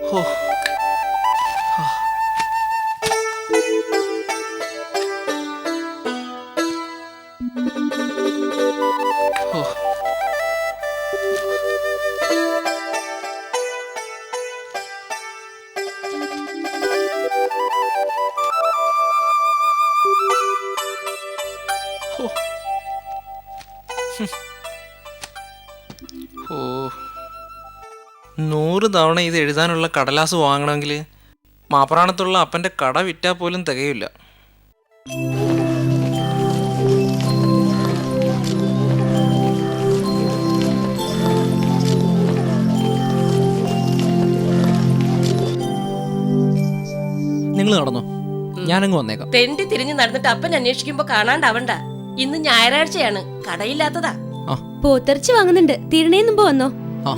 ഹോ ഹോ ഓ 100 തവണ ഇത് എഴുതാനുള്ള കടലാസ് വാങ്ങണമെങ്കിൽ മാപ്രാണത്തുള്ള അപ്പൻ്റെ കട വിറ്റാൽ പോലും തികയില്ല. നിങ്ങൾ നടന്നോ, ഞാനങ്ങ് വന്നേക്കാം. തെണ്ടി തിരിഞ്ഞ് നടന്നിട്ട് അപ്പൻ അന്വേഷിക്കുമ്പോ കാണാണ്ടാവണ്ട. ഇന്ന് ഞായറാഴ്ചയാണ്, കടയില്ലാത്തതാ. പോത്തിറച്ചി വാങ്ങുന്നുണ്ട്, തിരുണേന്ന് മുമ്പ് വന്നോ. ആ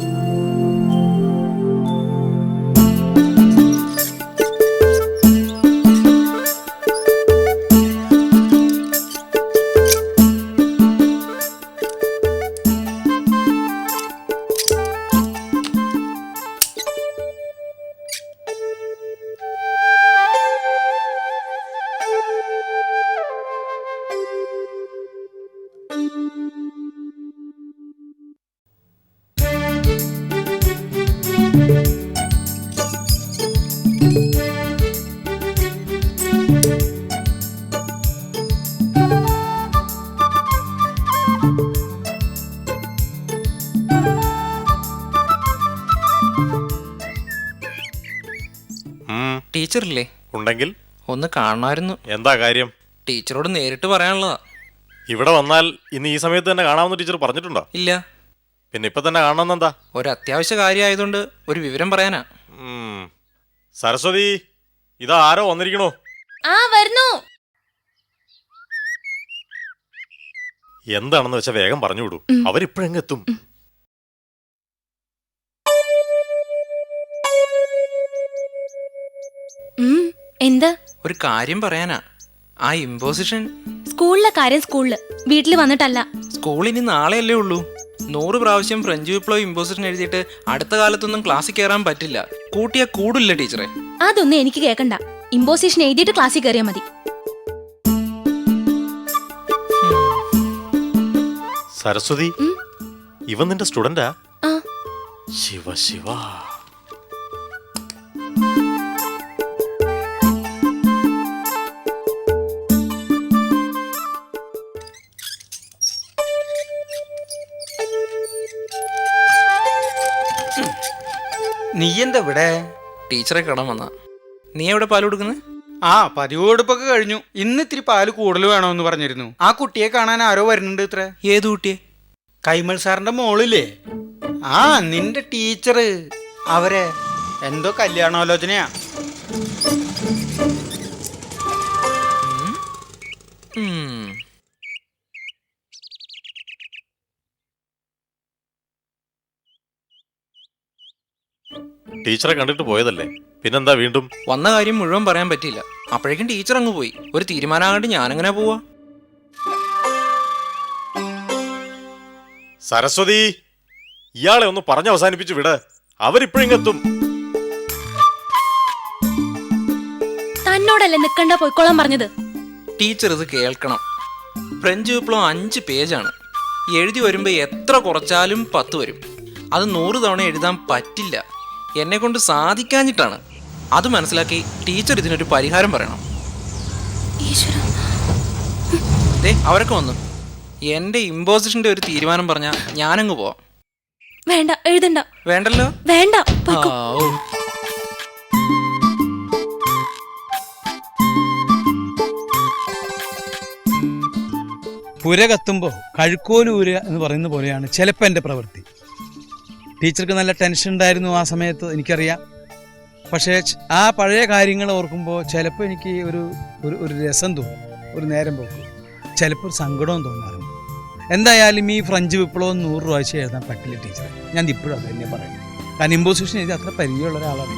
ടീച്ചറില്ലേ? ഉണ്ടെങ്കിൽ ഒന്ന് കാണണമായിരുന്നു. എന്താ കാര്യം? ടീച്ചറോട് നേരിട്ട് പറയാനുള്ളതാ. ഇവിടെ വന്നാൽ ഇന്ന് ഈ സമയത്ത് തന്നെ കാണാമെന്ന് ടീച്ചർ പറഞ്ഞിട്ടുണ്ടോ? ഇല്ല. പിന്നെ ഇപ്പൊ തന്നെ കാണണമെന്നെന്താ? ഒരു അത്യാവശ്യ കാര്യമായതുകൊണ്ട് ഒരു വിവരം പറയാനാ. സരസ്വതി, ഇതാ ആരോ വന്നിരിക്കണോ? ആ വരുന്നു. എന്താണെന്ന് വെച്ചാ വേഗം പറഞ്ഞു വിടൂ, അവരിപ്പോഴെങ്ങെത്തും. എന്താ? ഒരു കാര്യം പറയാനാ. ആ ഇമ്പോസിഷൻ സ്കൂളിലെ കാര്യം സ്കൂളില്, വീട്ടില് വന്നിട്ടല്ല. സ്കൂളിന് നാളെയല്ലേ ഉള്ളൂ. 100 പ്രാവശ്യം ഫ്രഞ്ച് വിപ്ലവം ഇമ്പോസിഷൻ എഴുതിയിട്ട് അടുത്ത കാലത്തൊന്നും ക്ലാസ്സിൽ കയറാൻ പറ്റില്ല. കൂട്ടിയാ കൂടില്ല ടീച്ചറെ. അതൊന്നും എനിക്ക് കേക്കണ്ട. ഇമ്പോസിഷൻ എഴുതിയിട്ട് ക്ലാസ്സിൽ കയറിയാ മതി. സരസ്വതി, ഇവൻ നിന്റെ സ്റ്റുഡന്റാ? ആ. ശിവ ശിവ. നീ എന്താ ഇവിടെ? ടീച്ചറെ കാണാൻ വന്നാ. നീ എവിടെ പാല് കൊടുക്കുന്നത്? ആ, പതിവ് കൊടുപ്പൊക്കെ കഴിഞ്ഞു. ഇന്ന് ഇത്തിരി പാല് കൂടുതൽ വേണമെന്ന് പറഞ്ഞിരുന്നു. ആ കുട്ടിയെ കാണാൻ ആരോ വരുന്നുണ്ട് ഇത്ര. ഏത് കുട്ടിയെ? കൈമൾ സാറിന്റെ മോളില്ലേ? ആ, നിന്റെ ടീച്ചറ്. അവരെ എന്തോ കല്യാണാലോചനയാ. ടീച്ചറെ കണ്ടിട്ട് പോയതല്ലേ, പിന്നെന്താ വീണ്ടും? വന്ന കാര്യം മുഴുവൻ പറയാൻ പറ്റിയില്ല. അപ്പോഴേക്കും ടീച്ചർ അങ്ങ് പോയി. ഒരു തീരുമാനമാകണ്ട് ഞാനെങ്ങനെ പോവാ? സരസ്വതി, ഇയാളെ ഒന്ന് പറഞ്ഞ് അവസാനിപ്പിച്ചു വിട്, അവരിപ്പോഴെങ്ങെത്തും. തന്നോടല്ലേ നിക്കണ്ട, പോയിക്കോളാൻ പറഞ്ഞത്. ടീച്ചർ ഇത് കേൾക്കണം. ഫ്രഞ്ച് വിപ്ലവം 5 പേജാണ്. എഴുതി വരുമ്പോൾ എത്ര കുറച്ചാലും 10 വരും. അത് 100 തവണ എഴുതാൻ പറ്റില്ല. എന്നെ കൊണ്ട് സാധിക്കാഞ്ഞിട്ടാണ്. അത് മനസ്സിലാക്കി ടീച്ചർ ഇതിനൊരു പരിഹാരം പറയണം. അവരൊക്കെ വന്നു. എൻ്റെ ഇമ്പോസിഷന്റെ ഒരു തീരുമാനം പറഞ്ഞാൽ ഞാനങ്ങ് പോവാം. വേണ്ട, എഴുതണ്ട. വേണ്ടല്ലോ? വേണ്ട. പുര കത്തുമ്പോൾ കഴുക്കോലൂര എന്ന് പറയുന്ന പോലെയാണ് ചിലപ്പോൾ എൻ്റെ പ്രവൃത്തി. ടീച്ചർക്ക് നല്ല ടെൻഷൻ ഉണ്ടായിരുന്നു ആ സമയത്ത്, എനിക്കറിയാം. പക്ഷേ ആ പഴയ കാര്യങ്ങൾ ഓർക്കുമ്പോൾ ചിലപ്പോൾ എനിക്ക് ഒരു രസം തോന്നും, ഒരു നേരം പോക്കും, ചിലപ്പോൾ ഒരു സങ്കടവും തോന്നാറുണ്ട്. എന്തായാലും ഈ ഫ്രഞ്ച് വിപ്ലവം 100 പ്രാവശ്യം എഴുതാൻ പറ്റില്ല ടീച്ചറെ. ഞാൻ ഇപ്പോഴും അത് തന്നെ പറയുന്നത്. കാരണം ഇമ്പോസിഷൻ എഴുതി അത്ര പരിചയമുള്ള ഒരാളാണ്.